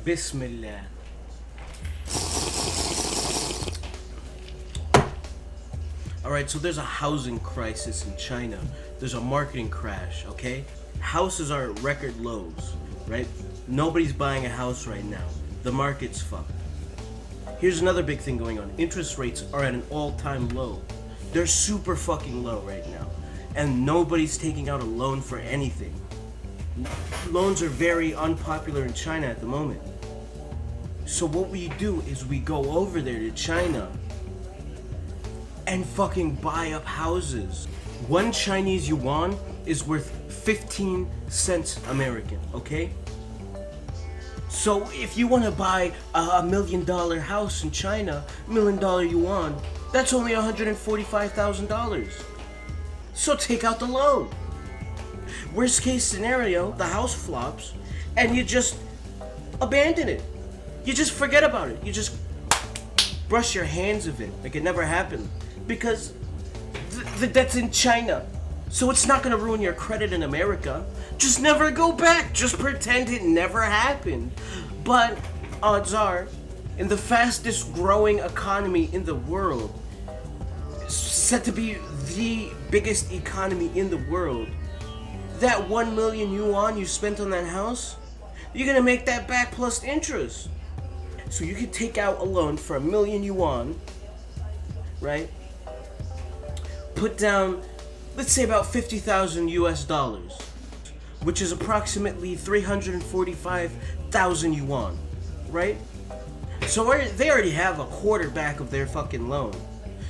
Bismillah. Alright, so there's a housing crisis in China. There's a marketing crash, okay? Houses are at record lows, right? Nobody's buying a house right now. The market's fucked. Here's another big thing going on. Interest rates are at an all-time low. They're super fucking low right now. And nobody's taking out a loan for anything. Loans are very unpopular in China at the moment. So what we do is we go over there to China and fucking buy up houses. One Chinese yuan is worth 15 cents American, okay? So if you want to buy a $1 million house in China, $1 million yuan, that's only $145,000. So take out the loan. Worst case scenario, the house flops and you just abandon it. You just forget about it. You just brush your hands of it like it never happened. Because that's in China. So it's not gonna ruin your credit in America. Just never go back. Just pretend it never happened. But odds are, in the fastest growing economy in the world, said to be the biggest economy in the world, that 1 million yuan you spent on that house, you're gonna make that back plus interest. So you could take out a loan for 1 million yuan, right? Put down, let's say about 50,000 US dollars, which is approximately 345,000 yuan, right? So they already have a quarter back of their fucking loan.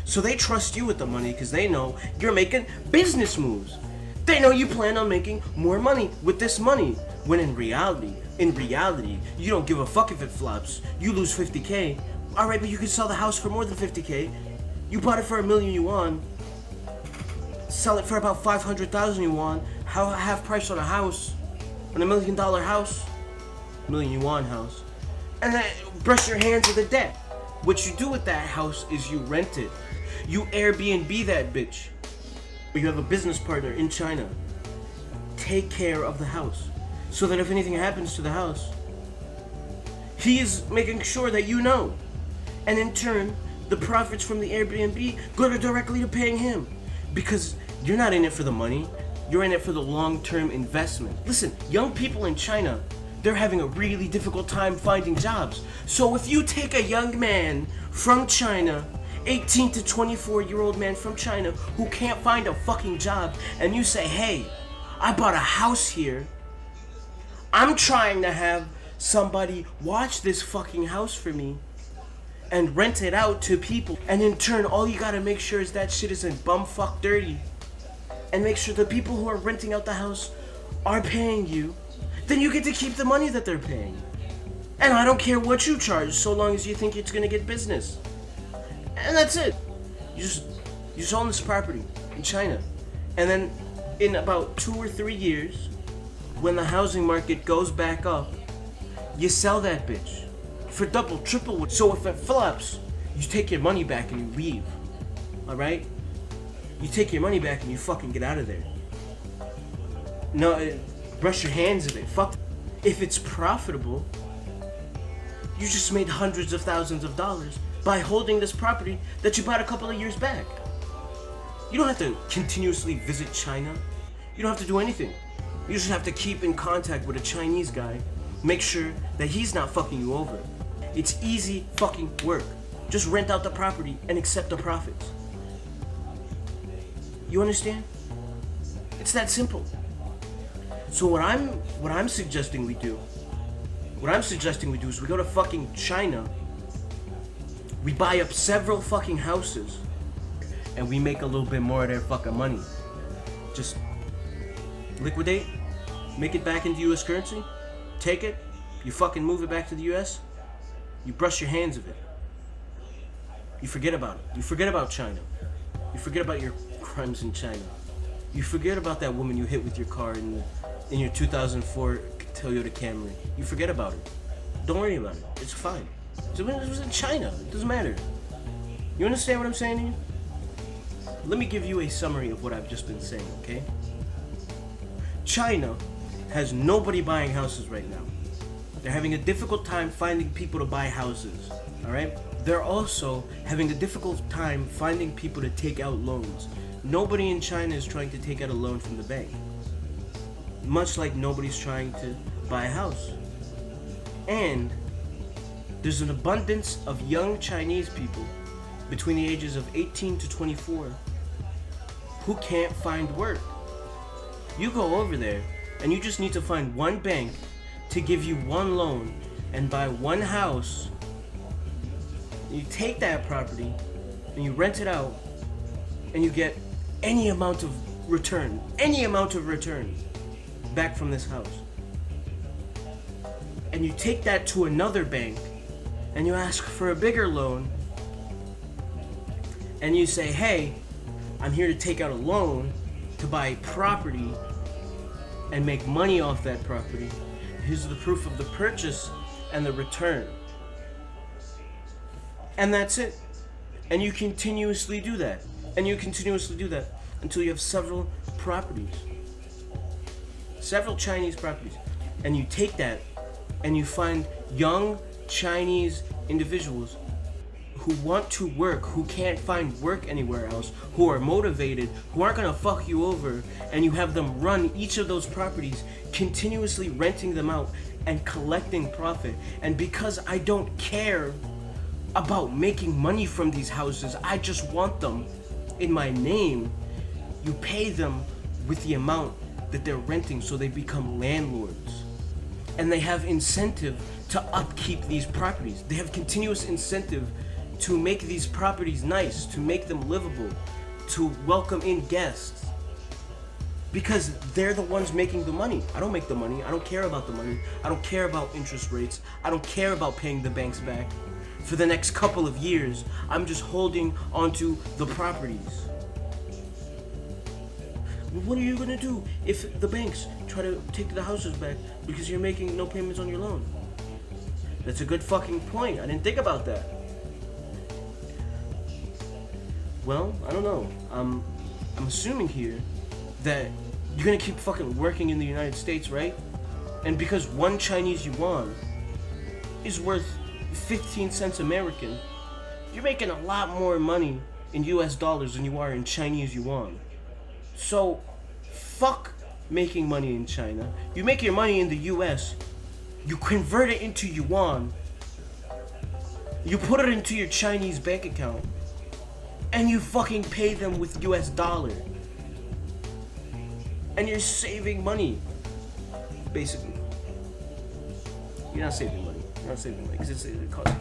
So they trust you with the money because they know you're making business moves. They know you plan on making more money with this money. When in reality, you don't give a fuck if it flops. You lose 50K. Alright, but you can sell the house for more than 50K. You bought it for 1 million yuan. Sell it for about 500,000 yuan. Half price on a house. On $1 million house. $1 million yuan house. And then brush your hands of the debt. What you do with that house is you rent it. You Airbnb that bitch. Or you have a business partner in China. Take care of the house. So that if anything happens to the house, he's making sure that you know. And in turn, the profits from the Airbnb go directly to paying him. Because you're not in it for the money, you're in it for the long-term investment. Listen, young people in China, they're having a really difficult time finding jobs. So if you take a young man from China, 18 to 24-year-old man from China who can't find a fucking job, and you say, hey, I bought a house here, I'm trying to have somebody watch this fucking house for me and rent it out to people, and in turn all you gotta make sure is that shit isn't bumfuck dirty, and make sure the people who are renting out the house are paying you, then you get to keep the money that they're paying. And I don't care what you charge so long as you think it's gonna get business. And that's it. You just own this property in China, and then in about 2 or 3 years, when the housing market goes back up, you sell that bitch for double, triple. So if it flops, you take your money back and you leave. Alright? You take your money back and you fucking get out of there. No, brush your hands of it. Fuck. If it's profitable, you just made hundreds of thousands of dollars by holding this property that you bought a couple of years back. You don't have to continuously visit China. You don't have to do anything. You just have to keep in contact with a Chinese guy. Make sure that he's not fucking you over. It's easy fucking work. Just rent out the property and accept the profits. You understand? It's that simple. So what I'm suggesting we do is we go to fucking China, we buy up several fucking houses, and we make a little bit more of their fucking money. Just liquidate, make it back into US currency, take it, you fucking move it back to the US, you brush your hands of it. You forget about it. You forget about China. You forget about your crimes in China. You forget about that woman you hit with your car in your 2004 Toyota Camry. You forget about it. Don't worry about it. It's fine. It was in China. It doesn't matter. You understand what I'm saying to you? Let me give you a summary of what I've just been saying, okay? China has nobody buying houses right now. They're having a difficult time finding people to buy houses. All right? They're also having a difficult time finding people to take out loans. Nobody in China is trying to take out a loan from the bank. Much like nobody's trying to buy a house. And there's an abundance of young Chinese people between the ages of 18 to 24 who can't find work. You go over there and you just need to find one bank to give you one loan and buy one house. You take that property and you rent it out and you get any amount of return back from this house. And you take that to another bank and you ask for a bigger loan and you say, hey, I'm here to take out a loan to buy property and make money off that property. Here's the proof of the purchase and the return. And that's it. And you continuously do that. And you continuously do that until you have several properties. Several Chinese properties. And you take that and you find young Chinese individuals who want to work, who can't find work anywhere else, who are motivated, who aren't gonna fuck you over, and you have them run each of those properties, continuously renting them out and collecting profit. And because I don't care about making money from these houses, I just want them in my name, you pay them with the amount that they're renting so they become landlords. And they have incentive to upkeep these properties. They have continuous incentive to make these properties nice, to make them livable, to welcome in guests. Because they're the ones making the money. I don't make the money. I don't care about the money. I don't care about interest rates. I don't care about paying the banks back. For the next couple of years, I'm just holding onto the properties. What are you gonna do if the banks try to take the houses back because you're making no payments on your loan? That's a good fucking point. I didn't think about that. Well, I don't know. I'm assuming here that you're gonna keep fucking working in the United States, right? And because one Chinese yuan is worth 15 cents American, you're making a lot more money in US dollars than you are in Chinese yuan. So, fuck making money in China. You make your money in the US, you convert it into yuan, you put it into your Chinese bank account, and you fucking pay them with US dollar. And you're saving money, basically. You're not saving money. You're not saving money, because it costs.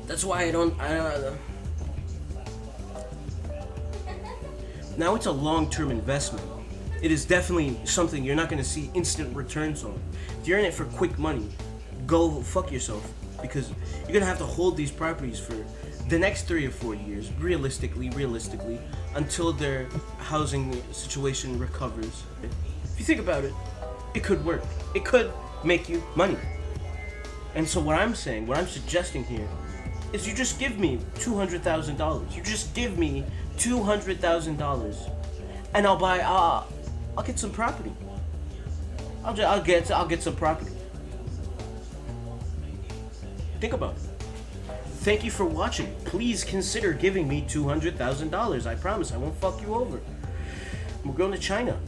That's why I don't. Now it's a long-term investment. It is definitely something you're not going to see instant returns on. If you're in it for quick money, go fuck yourself, because you're going to have to hold these properties for the next 3 or 4 years, realistically, until their housing situation recovers. If you think about it, it could work. It could make you money. And so what I'm suggesting here is you just give me $200,000. You just give me $200,000 and I'll get some property. I'll get some property. Think about it. Thank you for watching. Please consider giving me $200,000. I promise I won't fuck you over. We're going to China.